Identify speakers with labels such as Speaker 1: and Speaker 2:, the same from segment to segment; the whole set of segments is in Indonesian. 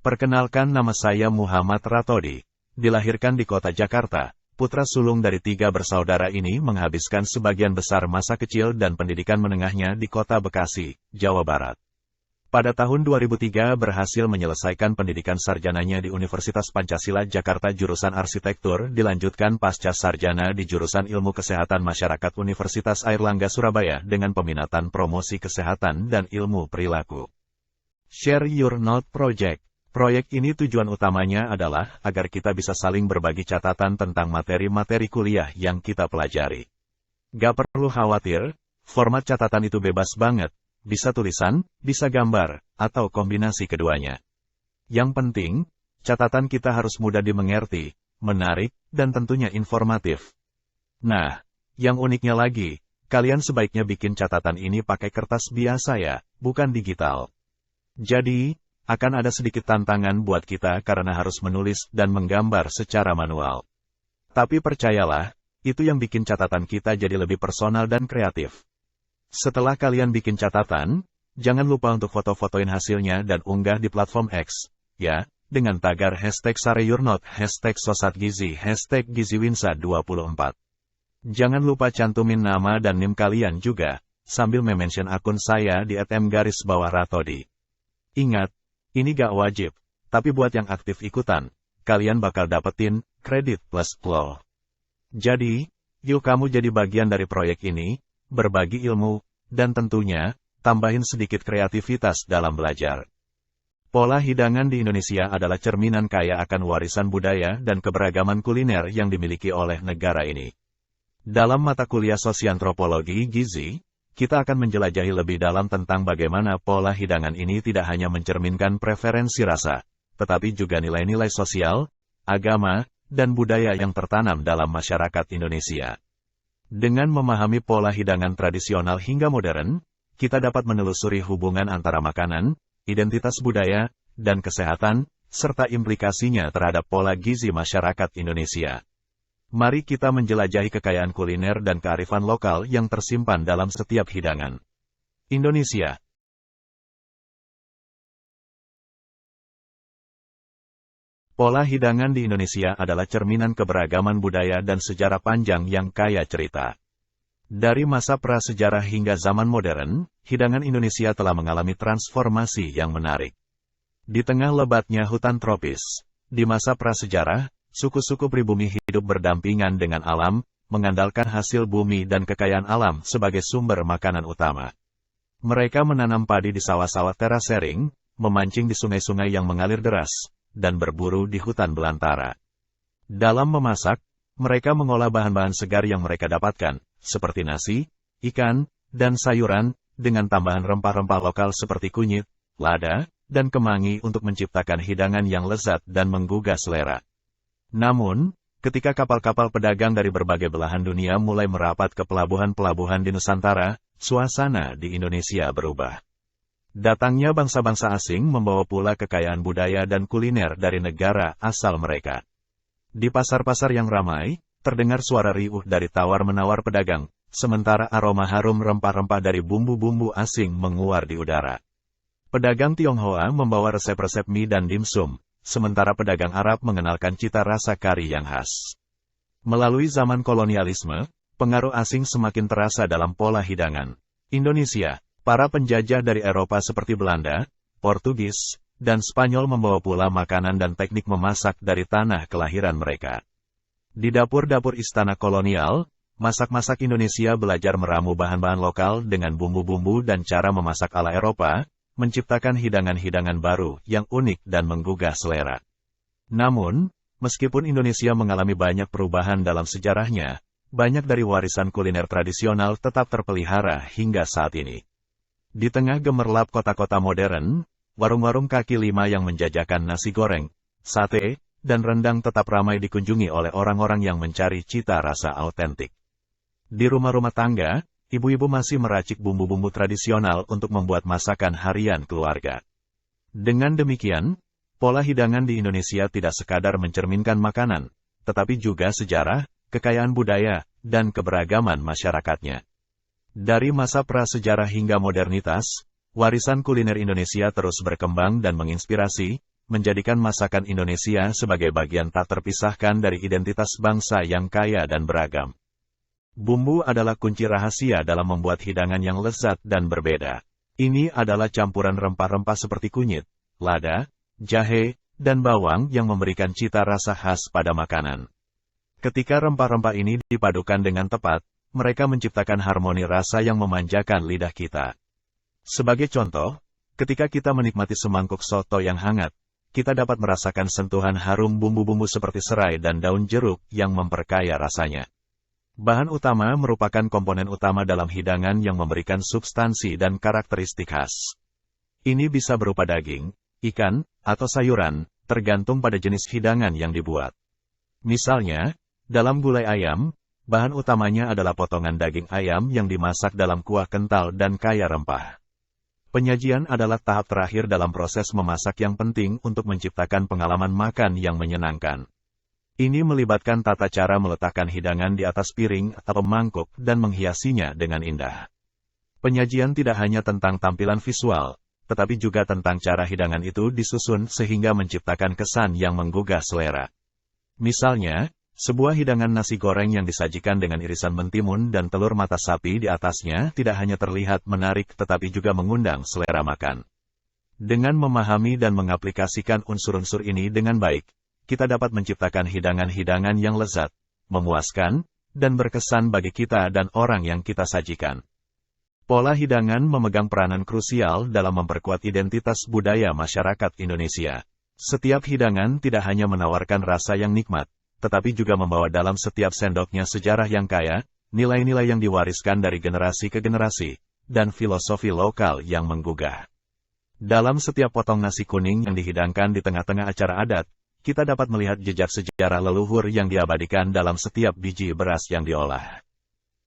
Speaker 1: Perkenalkan, nama saya Muhammad Ratodi. Dilahirkan di kota Jakarta, putra sulung dari 3 bersaudara ini menghabiskan sebagian besar masa kecil dan pendidikan menengahnya di kota Bekasi, Jawa Barat. Pada tahun 2003 berhasil menyelesaikan pendidikan sarjananya di Universitas Pancasila Jakarta jurusan Arsitektur, dilanjutkan pasca sarjana di jurusan Ilmu Kesehatan Masyarakat Universitas Airlangga Surabaya dengan peminatan promosi kesehatan dan ilmu perilaku. Share Your Note Project. Proyek ini tujuan utamanya adalah agar kita bisa saling berbagi catatan tentang materi-materi kuliah yang kita pelajari. Gak perlu khawatir, format catatan itu bebas banget. Bisa tulisan, bisa gambar, atau kombinasi keduanya. Yang penting, catatan kita harus mudah dimengerti, menarik, dan tentunya informatif. Nah, yang uniknya lagi, kalian sebaiknya bikin catatan ini pakai kertas biasa ya, bukan digital. Jadi, akan ada sedikit tantangan buat kita karena harus menulis dan menggambar secara manual. Tapi percayalah, itu yang bikin catatan kita jadi lebih personal dan kreatif. Setelah kalian bikin catatan, jangan lupa untuk foto-fotoin hasilnya dan unggah di platform X, ya, dengan tagar #ShareYourNote, #SosatGizi, #GiziWinsa24. Jangan lupa cantumin nama dan NIM kalian juga, sambil mention akun saya di @m_ratodi. Ingat, ini gak wajib, tapi buat yang aktif ikutan, kalian bakal dapetin kredit plus flow. Jadi, yuk kamu jadi bagian dari proyek ini, berbagi ilmu, dan tentunya, tambahin sedikit kreativitas dalam belajar. Pola hidangan di Indonesia adalah cerminan kaya akan warisan budaya dan keberagaman kuliner yang dimiliki oleh negara ini. Dalam mata kuliah Sosiantropologi Gizi, kita akan menjelajahi lebih dalam tentang bagaimana pola hidangan ini tidak hanya mencerminkan preferensi rasa, tetapi juga nilai-nilai sosial, agama, dan budaya yang tertanam dalam masyarakat Indonesia. Dengan memahami pola hidangan tradisional hingga modern, kita dapat menelusuri hubungan antara makanan, identitas budaya, dan kesehatan, serta implikasinya terhadap pola gizi masyarakat Indonesia. Mari kita menjelajahi kekayaan kuliner dan kearifan lokal yang tersimpan dalam setiap hidangan. Indonesia. Pola hidangan di Indonesia adalah cerminan keberagaman budaya dan sejarah panjang yang kaya cerita. Dari masa prasejarah hingga zaman modern, hidangan Indonesia telah mengalami transformasi yang menarik. Di tengah lebatnya hutan tropis, di masa prasejarah, suku-suku pribumi hidup berdampingan dengan alam, mengandalkan hasil bumi dan kekayaan alam sebagai sumber makanan utama. Mereka menanam padi di sawah-sawah terasering, memancing di sungai-sungai yang mengalir deras, dan berburu di hutan belantara. Dalam memasak, mereka mengolah bahan-bahan segar yang mereka dapatkan, seperti nasi, ikan, dan sayuran, dengan tambahan rempah-rempah lokal seperti kunyit, lada, dan kemangi untuk menciptakan hidangan yang lezat dan menggugah selera. Namun, ketika kapal-kapal pedagang dari berbagai belahan dunia mulai merapat ke pelabuhan-pelabuhan di Nusantara, suasana di Indonesia berubah. Datangnya bangsa-bangsa asing membawa pula kekayaan budaya dan kuliner dari negara asal mereka. Di pasar-pasar yang ramai, terdengar suara riuh dari tawar-menawar pedagang, sementara aroma harum rempah-rempah dari bumbu-bumbu asing menguar di udara. Pedagang Tionghoa membawa resep-resep mie dan dimsum, sementara pedagang Arab mengenalkan cita rasa kari yang khas. Melalui zaman kolonialisme, pengaruh asing semakin terasa dalam pola hidangan. Indonesia. Para penjajah dari Eropa seperti Belanda, Portugis, dan Spanyol membawa pula makanan dan teknik memasak dari tanah kelahiran mereka. Di dapur-dapur istana kolonial, masak-masak Indonesia belajar meramu bahan-bahan lokal dengan bumbu-bumbu dan cara memasak ala Eropa, menciptakan hidangan-hidangan baru yang unik dan menggugah selera. Namun, meskipun Indonesia mengalami banyak perubahan dalam sejarahnya, banyak dari warisan kuliner tradisional tetap terpelihara hingga saat ini. Di tengah gemerlap kota-kota modern, warung-warung kaki lima yang menjajakan nasi goreng, sate, dan rendang tetap ramai dikunjungi oleh orang-orang yang mencari cita rasa autentik. Di rumah-rumah tangga, ibu-ibu masih meracik bumbu-bumbu tradisional untuk membuat masakan harian keluarga. Dengan demikian, pola hidangan di Indonesia tidak sekadar mencerminkan makanan, tetapi juga sejarah, kekayaan budaya, dan keberagaman masyarakatnya. Dari masa prasejarah hingga modernitas, warisan kuliner Indonesia terus berkembang dan menginspirasi, menjadikan masakan Indonesia sebagai bagian tak terpisahkan dari identitas bangsa yang kaya dan beragam. Bumbu adalah kunci rahasia dalam membuat hidangan yang lezat dan berbeda. Ini adalah campuran rempah-rempah seperti kunyit, lada, jahe, dan bawang yang memberikan cita rasa khas pada makanan. Ketika rempah-rempah ini dipadukan dengan tepat, mereka menciptakan harmoni rasa yang memanjakan lidah kita. Sebagai contoh, ketika kita menikmati semangkuk soto yang hangat, kita dapat merasakan sentuhan harum bumbu-bumbu seperti serai dan daun jeruk yang memperkaya rasanya. Bahan utama merupakan komponen utama dalam hidangan yang memberikan substansi dan karakteristik khas. Ini bisa berupa daging, ikan, atau sayuran, tergantung pada jenis hidangan yang dibuat. Misalnya, dalam gulai ayam, bahan utamanya adalah potongan daging ayam yang dimasak dalam kuah kental dan kaya rempah. Penyajian adalah tahap terakhir dalam proses memasak yang penting untuk menciptakan pengalaman makan yang menyenangkan. Ini melibatkan tata cara meletakkan hidangan di atas piring atau mangkuk dan menghiasinya dengan indah. Penyajian tidak hanya tentang tampilan visual, tetapi juga tentang cara hidangan itu disusun sehingga menciptakan kesan yang menggugah selera. Misalnya, sebuah hidangan nasi goreng yang disajikan dengan irisan mentimun dan telur mata sapi di atasnya tidak hanya terlihat menarik tetapi juga mengundang selera makan. Dengan memahami dan mengaplikasikan unsur-unsur ini dengan baik, kita dapat menciptakan hidangan-hidangan yang lezat, memuaskan, dan berkesan bagi kita dan orang yang kita sajikan. Pola hidangan memegang peranan krusial dalam memperkuat identitas budaya masyarakat Indonesia. Setiap hidangan tidak hanya menawarkan rasa yang nikmat, tetapi juga membawa dalam setiap sendoknya sejarah yang kaya, nilai-nilai yang diwariskan dari generasi ke generasi, dan filosofi lokal yang menggugah. Dalam setiap potong nasi kuning yang dihidangkan di tengah-tengah acara adat, kita dapat melihat jejak sejarah leluhur yang diabadikan dalam setiap biji beras yang diolah.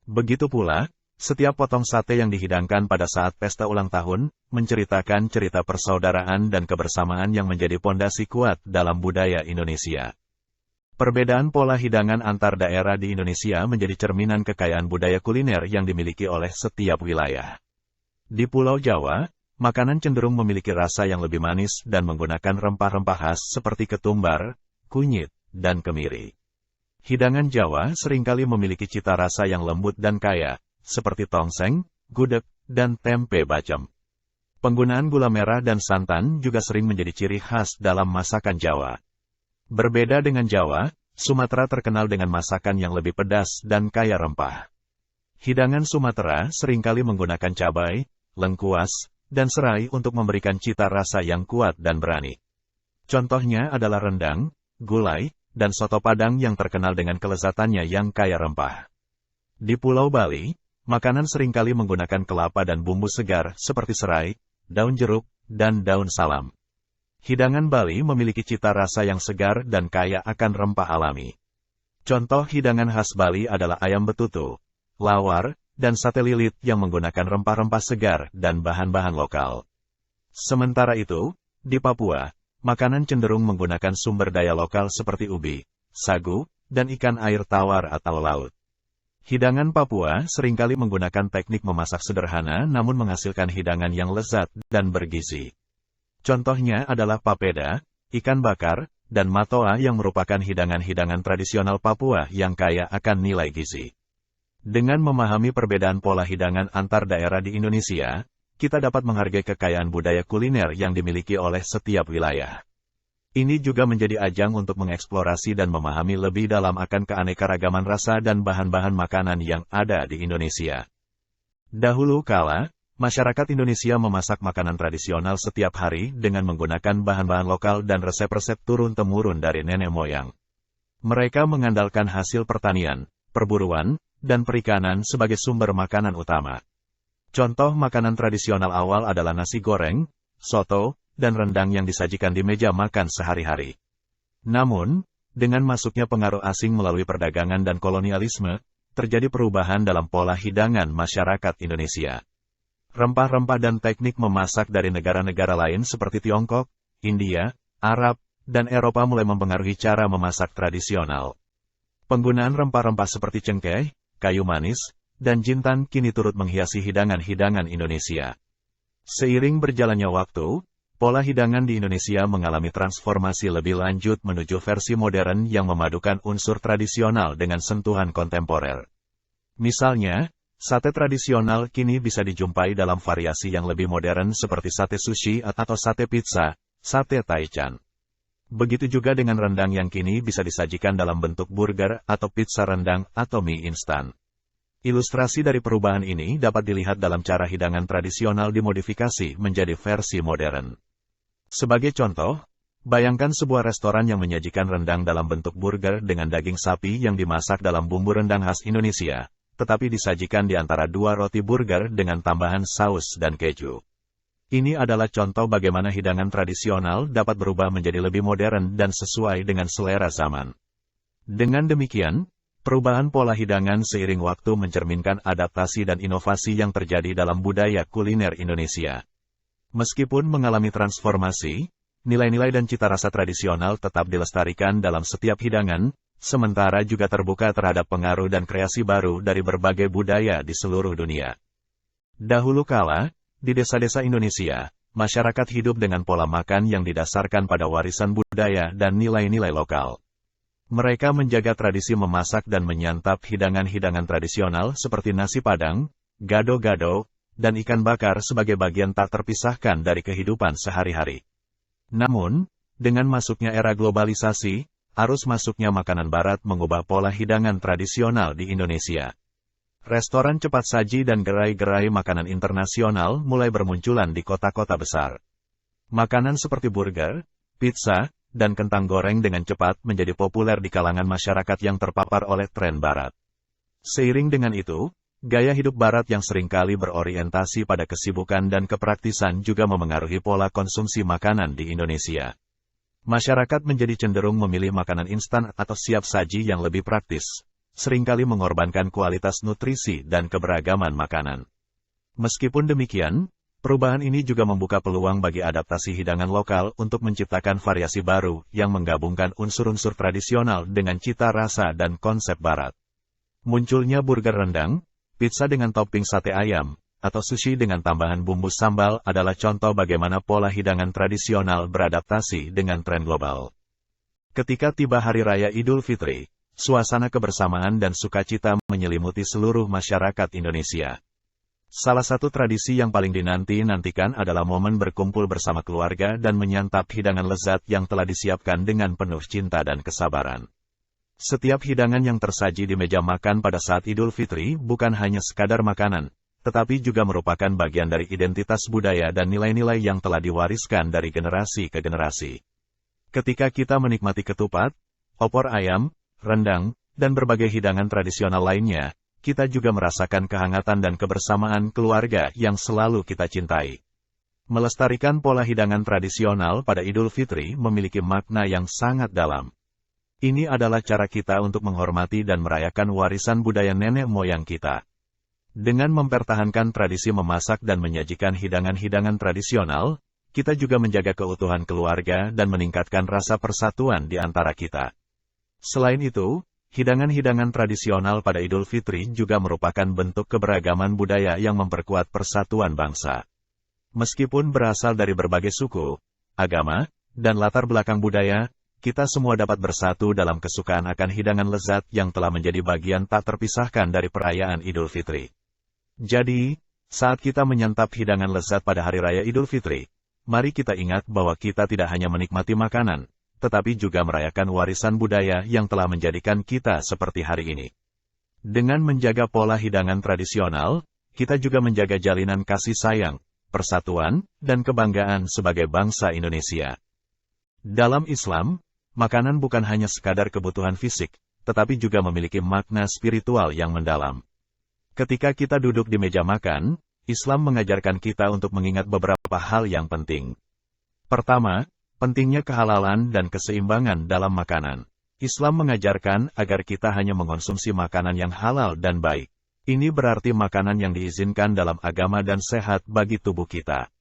Speaker 1: Begitu pula, setiap potong sate yang dihidangkan pada saat pesta ulang tahun, menceritakan cerita persaudaraan dan kebersamaan yang menjadi pondasi kuat dalam budaya Indonesia. Perbedaan pola hidangan antar daerah di Indonesia menjadi cerminan kekayaan budaya kuliner yang dimiliki oleh setiap wilayah. Di Pulau Jawa, makanan cenderung memiliki rasa yang lebih manis dan menggunakan rempah-rempah khas seperti ketumbar, kunyit, dan kemiri. Hidangan Jawa seringkali memiliki cita rasa yang lembut dan kaya, seperti tongseng, gudeg, dan tempe bacem. Penggunaan gula merah dan santan juga sering menjadi ciri khas dalam masakan Jawa. Berbeda dengan Jawa, Sumatera terkenal dengan masakan yang lebih pedas dan kaya rempah. Hidangan Sumatera seringkali menggunakan cabai, lengkuas, dan serai untuk memberikan cita rasa yang kuat dan berani. Contohnya adalah rendang, gulai, dan soto Padang yang terkenal dengan kelezatannya yang kaya rempah. Di Pulau Bali, makanan seringkali menggunakan kelapa dan bumbu segar seperti serai, daun jeruk, dan daun salam. Hidangan Bali memiliki cita rasa yang segar dan kaya akan rempah alami. Contoh hidangan khas Bali adalah ayam betutu, lawar, dan sate lilit yang menggunakan rempah-rempah segar dan bahan-bahan lokal. Sementara itu, di Papua, makanan cenderung menggunakan sumber daya lokal seperti ubi, sagu, dan ikan air tawar atau laut. Hidangan Papua seringkali menggunakan teknik memasak sederhana namun menghasilkan hidangan yang lezat dan bergizi. Contohnya adalah papeda, ikan bakar, dan matoa yang merupakan hidangan-hidangan tradisional Papua yang kaya akan nilai gizi. Dengan memahami perbedaan pola hidangan antar daerah di Indonesia, kita dapat menghargai kekayaan budaya kuliner yang dimiliki oleh setiap wilayah. Ini juga menjadi ajang untuk mengeksplorasi dan memahami lebih dalam akan keanekaragaman rasa dan bahan-bahan makanan yang ada di Indonesia. Dahulu kala, masyarakat Indonesia memasak makanan tradisional setiap hari dengan menggunakan bahan-bahan lokal dan resep-resep turun-temurun dari nenek moyang. Mereka mengandalkan hasil pertanian, perburuan, dan perikanan sebagai sumber makanan utama. Contoh makanan tradisional awal adalah nasi goreng, soto, dan rendang yang disajikan di meja makan sehari-hari. Namun, dengan masuknya pengaruh asing melalui perdagangan dan kolonialisme, terjadi perubahan dalam pola hidangan masyarakat Indonesia. Rempah-rempah dan teknik memasak dari negara-negara lain seperti Tiongkok, India, Arab, dan Eropa mulai mempengaruhi cara memasak tradisional. Penggunaan rempah-rempah seperti cengkeh, kayu manis, dan jintan kini turut menghiasi hidangan-hidangan Indonesia. Seiring berjalannya waktu, pola hidangan di Indonesia mengalami transformasi lebih lanjut menuju versi modern yang memadukan unsur tradisional dengan sentuhan kontemporer. Misalnya, sate tradisional kini bisa dijumpai dalam variasi yang lebih modern seperti sate sushi atau sate pizza, sate taichan. Begitu juga dengan rendang yang kini bisa disajikan dalam bentuk burger atau pizza rendang atau mie instan. Ilustrasi dari perubahan ini dapat dilihat dalam cara hidangan tradisional dimodifikasi menjadi versi modern. Sebagai contoh, bayangkan sebuah restoran yang menyajikan rendang dalam bentuk burger dengan daging sapi yang dimasak dalam bumbu rendang khas Indonesia, tetapi disajikan di antara dua roti burger dengan tambahan saus dan keju. Ini adalah contoh bagaimana hidangan tradisional dapat berubah menjadi lebih modern dan sesuai dengan selera zaman. Dengan demikian, perubahan pola hidangan seiring waktu mencerminkan adaptasi dan inovasi yang terjadi dalam budaya kuliner Indonesia. Meskipun mengalami transformasi, nilai-nilai dan cita rasa tradisional tetap dilestarikan dalam setiap hidangan, sementara juga terbuka terhadap pengaruh dan kreasi baru dari berbagai budaya di seluruh dunia. Dahulu kala, di desa-desa Indonesia, masyarakat hidup dengan pola makan yang didasarkan pada warisan budaya dan nilai-nilai lokal. Mereka menjaga tradisi memasak dan menyantap hidangan-hidangan tradisional seperti nasi padang, gado-gado, dan ikan bakar sebagai bagian tak terpisahkan dari kehidupan sehari-hari. Namun, dengan masuknya era globalisasi, arus masuknya makanan barat mengubah pola hidangan tradisional di Indonesia. Restoran cepat saji dan gerai-gerai makanan internasional mulai bermunculan di kota-kota besar. Makanan seperti burger, pizza, dan kentang goreng dengan cepat menjadi populer di kalangan masyarakat yang terpapar oleh tren barat. Seiring dengan itu, gaya hidup barat yang seringkali berorientasi pada kesibukan dan kepraktisan juga memengaruhi pola konsumsi makanan di Indonesia. Masyarakat menjadi cenderung memilih makanan instan atau siap saji yang lebih praktis, seringkali mengorbankan kualitas nutrisi dan keberagaman makanan. Meskipun demikian, perubahan ini juga membuka peluang bagi adaptasi hidangan lokal untuk menciptakan variasi baru yang menggabungkan unsur-unsur tradisional dengan cita rasa dan konsep barat. Munculnya burger rendang, pizza dengan topping sate ayam, atau sushi dengan tambahan bumbu sambal adalah contoh bagaimana pola hidangan tradisional beradaptasi dengan tren global. Ketika tiba Hari Raya Idul Fitri, suasana kebersamaan dan sukacita menyelimuti seluruh masyarakat Indonesia. Salah satu tradisi yang paling dinanti-nantikan adalah momen berkumpul bersama keluarga dan menyantap hidangan lezat yang telah disiapkan dengan penuh cinta dan kesabaran. Setiap hidangan yang tersaji di meja makan pada saat Idul Fitri bukan hanya sekadar makanan, tetapi juga merupakan bagian dari identitas budaya dan nilai-nilai yang telah diwariskan dari generasi ke generasi. Ketika kita menikmati ketupat, opor ayam, rendang, dan berbagai hidangan tradisional lainnya, kita juga merasakan kehangatan dan kebersamaan keluarga yang selalu kita cintai. Melestarikan pola hidangan tradisional pada Idul Fitri memiliki makna yang sangat dalam. Ini adalah cara kita untuk menghormati dan merayakan warisan budaya nenek moyang kita. Dengan mempertahankan tradisi memasak dan menyajikan hidangan-hidangan tradisional, kita juga menjaga keutuhan keluarga dan meningkatkan rasa persatuan di antara kita. Selain itu, hidangan-hidangan tradisional pada Idul Fitri juga merupakan bentuk keberagaman budaya yang memperkuat persatuan bangsa. Meskipun berasal dari berbagai suku, agama, dan latar belakang budaya, kita semua dapat bersatu dalam kesukaan akan hidangan lezat yang telah menjadi bagian tak terpisahkan dari perayaan Idul Fitri. Jadi, saat kita menyantap hidangan lezat pada Hari Raya Idul Fitri, mari kita ingat bahwa kita tidak hanya menikmati makanan, tetapi juga merayakan warisan budaya yang telah menjadikan kita seperti hari ini. Dengan menjaga pola hidangan tradisional, kita juga menjaga jalinan kasih sayang, persatuan, dan kebanggaan sebagai bangsa Indonesia. Dalam Islam, makanan bukan hanya sekadar kebutuhan fisik, tetapi juga memiliki makna spiritual yang mendalam. Ketika kita duduk di meja makan, Islam mengajarkan kita untuk mengingat beberapa hal yang penting. Pertama, pentingnya kehalalan dan keseimbangan dalam makanan. Islam mengajarkan agar kita hanya mengonsumsi makanan yang halal dan baik. Ini berarti makanan yang diizinkan dalam agama dan sehat bagi tubuh kita.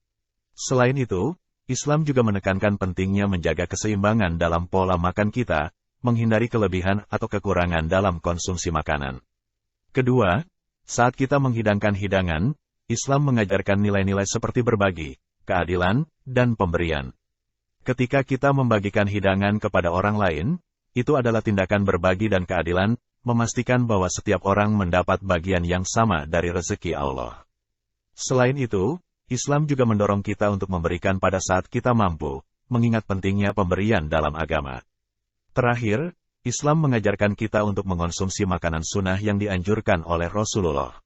Speaker 1: Selain itu, Islam juga menekankan pentingnya menjaga keseimbangan dalam pola makan kita, menghindari kelebihan atau kekurangan dalam konsumsi makanan. Kedua, saat kita menghidangkan hidangan, Islam mengajarkan nilai-nilai seperti berbagi, keadilan, dan pemberian. Ketika kita membagikan hidangan kepada orang lain, itu adalah tindakan berbagi dan keadilan, memastikan bahwa setiap orang mendapat bagian yang sama dari rezeki Allah. Selain itu, Islam juga mendorong kita untuk memberikan pada saat kita mampu, mengingat pentingnya pemberian dalam agama. Terakhir, Islam mengajarkan kita untuk mengonsumsi makanan sunnah yang dianjurkan oleh Rasulullah.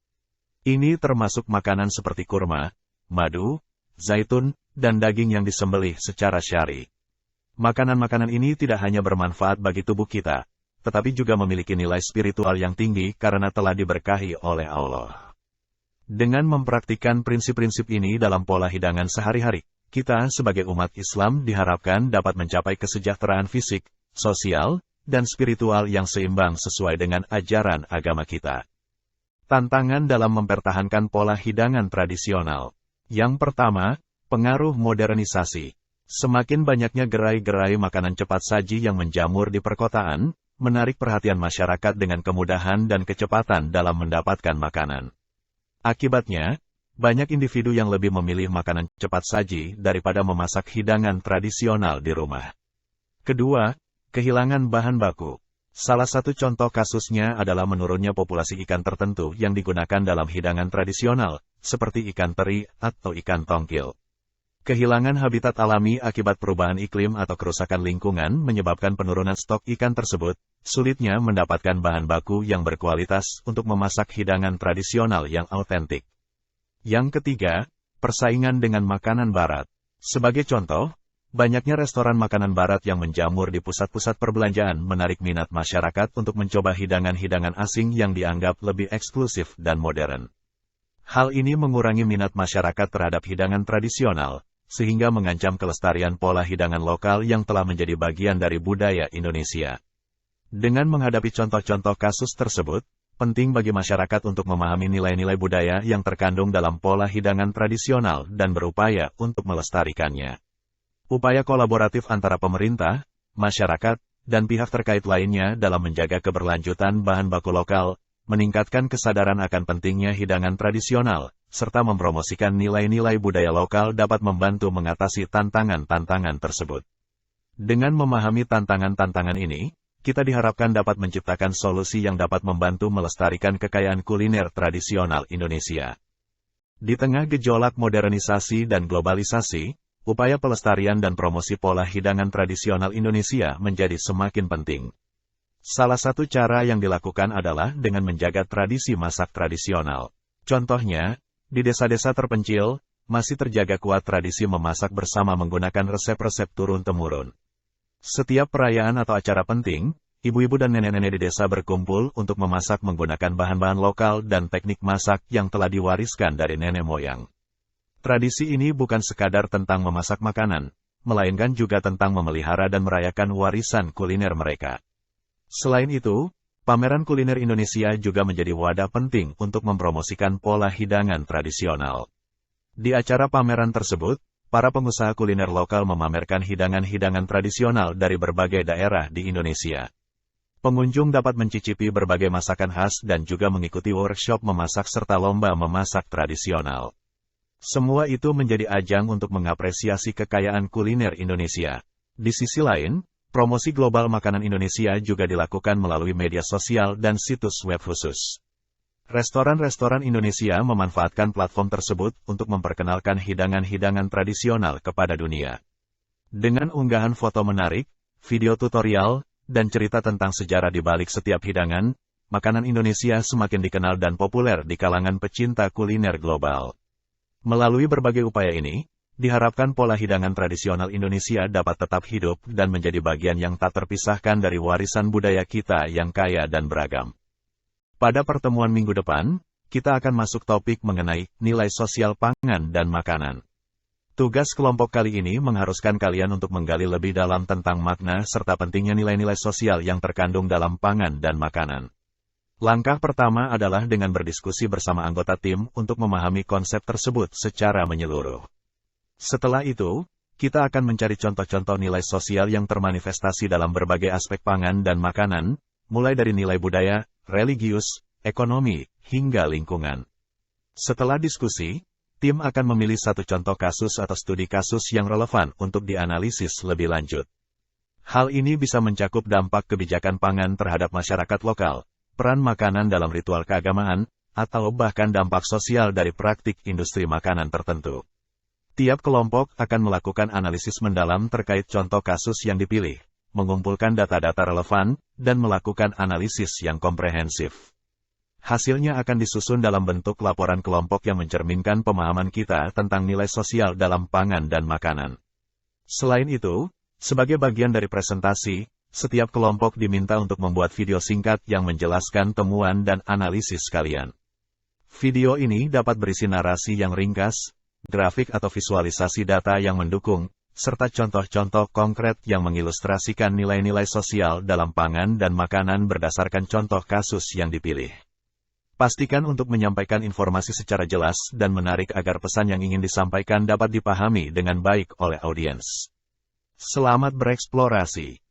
Speaker 1: Ini termasuk makanan seperti kurma, madu, zaitun, dan daging yang disembelih secara syar'i. Makanan-makanan ini tidak hanya bermanfaat bagi tubuh kita, tetapi juga memiliki nilai spiritual yang tinggi karena telah diberkahi oleh Allah. Dengan mempraktikkan prinsip-prinsip ini dalam pola hidangan sehari-hari, kita sebagai umat Islam diharapkan dapat mencapai kesejahteraan fisik, sosial, dan spiritual yang seimbang sesuai dengan ajaran agama kita. Tantangan dalam mempertahankan pola hidangan tradisional. Yang pertama, pengaruh modernisasi. Semakin banyaknya gerai-gerai makanan cepat saji yang menjamur di perkotaan, menarik perhatian masyarakat dengan kemudahan dan kecepatan dalam mendapatkan makanan. Akibatnya, banyak individu yang lebih memilih makanan cepat saji daripada memasak hidangan tradisional di rumah. Kedua, kehilangan bahan baku. Salah satu contoh kasusnya adalah menurunnya populasi ikan tertentu yang digunakan dalam hidangan tradisional, seperti ikan teri atau ikan tongkil. Kehilangan habitat alami akibat perubahan iklim atau kerusakan lingkungan menyebabkan penurunan stok ikan tersebut, sulitnya mendapatkan bahan baku yang berkualitas untuk memasak hidangan tradisional yang autentik. Yang ketiga, persaingan dengan makanan barat. Sebagai contoh, banyaknya restoran makanan barat yang menjamur di pusat-pusat perbelanjaan menarik minat masyarakat untuk mencoba hidangan-hidangan asing yang dianggap lebih eksklusif dan modern. Hal ini mengurangi minat masyarakat terhadap hidangan tradisional, sehingga mengancam kelestarian pola hidangan lokal yang telah menjadi bagian dari budaya Indonesia. Dengan menghadapi contoh-contoh kasus tersebut, penting bagi masyarakat untuk memahami nilai-nilai budaya yang terkandung dalam pola hidangan tradisional dan berupaya untuk melestarikannya. Upaya kolaboratif antara pemerintah, masyarakat, dan pihak terkait lainnya dalam menjaga keberlanjutan bahan baku lokal, meningkatkan kesadaran akan pentingnya hidangan tradisional, serta mempromosikan nilai-nilai budaya lokal dapat membantu mengatasi tantangan-tantangan tersebut. Dengan memahami tantangan-tantangan ini, kita diharapkan dapat menciptakan solusi yang dapat membantu melestarikan kekayaan kuliner tradisional Indonesia. Di tengah gejolak modernisasi dan globalisasi, upaya pelestarian dan promosi pola hidangan tradisional Indonesia menjadi semakin penting. Salah satu cara yang dilakukan adalah dengan menjaga tradisi masak tradisional. Contohnya, di desa-desa terpencil, masih terjaga kuat tradisi memasak bersama menggunakan resep-resep turun-temurun. Setiap perayaan atau acara penting, ibu-ibu dan nenek-nenek di desa berkumpul untuk memasak menggunakan bahan-bahan lokal dan teknik masak yang telah diwariskan dari nenek moyang. Tradisi ini bukan sekadar tentang memasak makanan, melainkan juga tentang memelihara dan merayakan warisan kuliner mereka. Selain itu, pameran kuliner Indonesia juga menjadi wadah penting untuk mempromosikan pola hidangan tradisional. Di acara pameran tersebut, para pengusaha kuliner lokal memamerkan hidangan-hidangan tradisional dari berbagai daerah di Indonesia. Pengunjung dapat mencicipi berbagai masakan khas dan juga mengikuti workshop memasak serta lomba memasak tradisional. Semua itu menjadi ajang untuk mengapresiasi kekayaan kuliner Indonesia. Di sisi lain, promosi global makanan Indonesia juga dilakukan melalui media sosial dan situs web khusus. Restoran-restoran Indonesia memanfaatkan platform tersebut untuk memperkenalkan hidangan-hidangan tradisional kepada dunia. Dengan unggahan foto menarik, video tutorial, dan cerita tentang sejarah di balik setiap hidangan, makanan Indonesia semakin dikenal dan populer di kalangan pecinta kuliner global. Melalui berbagai upaya ini, diharapkan pola hidangan tradisional Indonesia dapat tetap hidup dan menjadi bagian yang tak terpisahkan dari warisan budaya kita yang kaya dan beragam. Pada pertemuan minggu depan, kita akan masuk topik mengenai nilai sosial pangan dan makanan. Tugas kelompok kali ini mengharuskan kalian untuk menggali lebih dalam tentang makna serta pentingnya nilai-nilai sosial yang terkandung dalam pangan dan makanan. Langkah pertama adalah dengan berdiskusi bersama anggota tim untuk memahami konsep tersebut secara menyeluruh. Setelah itu, kita akan mencari contoh-contoh nilai sosial yang termanifestasi dalam berbagai aspek pangan dan makanan, mulai dari nilai budaya, religius, ekonomi, hingga lingkungan. Setelah diskusi, Tim akan memilih satu contoh kasus atau studi kasus yang relevan untuk dianalisis lebih lanjut. Hal ini bisa mencakup dampak kebijakan pangan terhadap masyarakat lokal, peran makanan dalam ritual keagamaan, atau bahkan dampak sosial dari praktik industri makanan tertentu. Tiap kelompok akan melakukan analisis mendalam terkait contoh kasus yang dipilih, mengumpulkan data-data relevan, dan melakukan analisis yang komprehensif. Hasilnya akan disusun dalam bentuk laporan kelompok yang mencerminkan pemahaman kita tentang nilai sosial dalam pangan dan makanan. Selain itu, sebagai bagian dari presentasi, setiap kelompok diminta untuk membuat video singkat yang menjelaskan temuan dan analisis kalian. Video ini dapat berisi narasi yang ringkas, grafik atau visualisasi data yang mendukung, serta contoh-contoh konkret yang mengilustrasikan nilai-nilai sosial dalam pangan dan makanan berdasarkan contoh kasus yang dipilih. Pastikan untuk menyampaikan informasi secara jelas dan menarik agar pesan yang ingin disampaikan dapat dipahami dengan baik oleh audiens. Selamat bereksplorasi!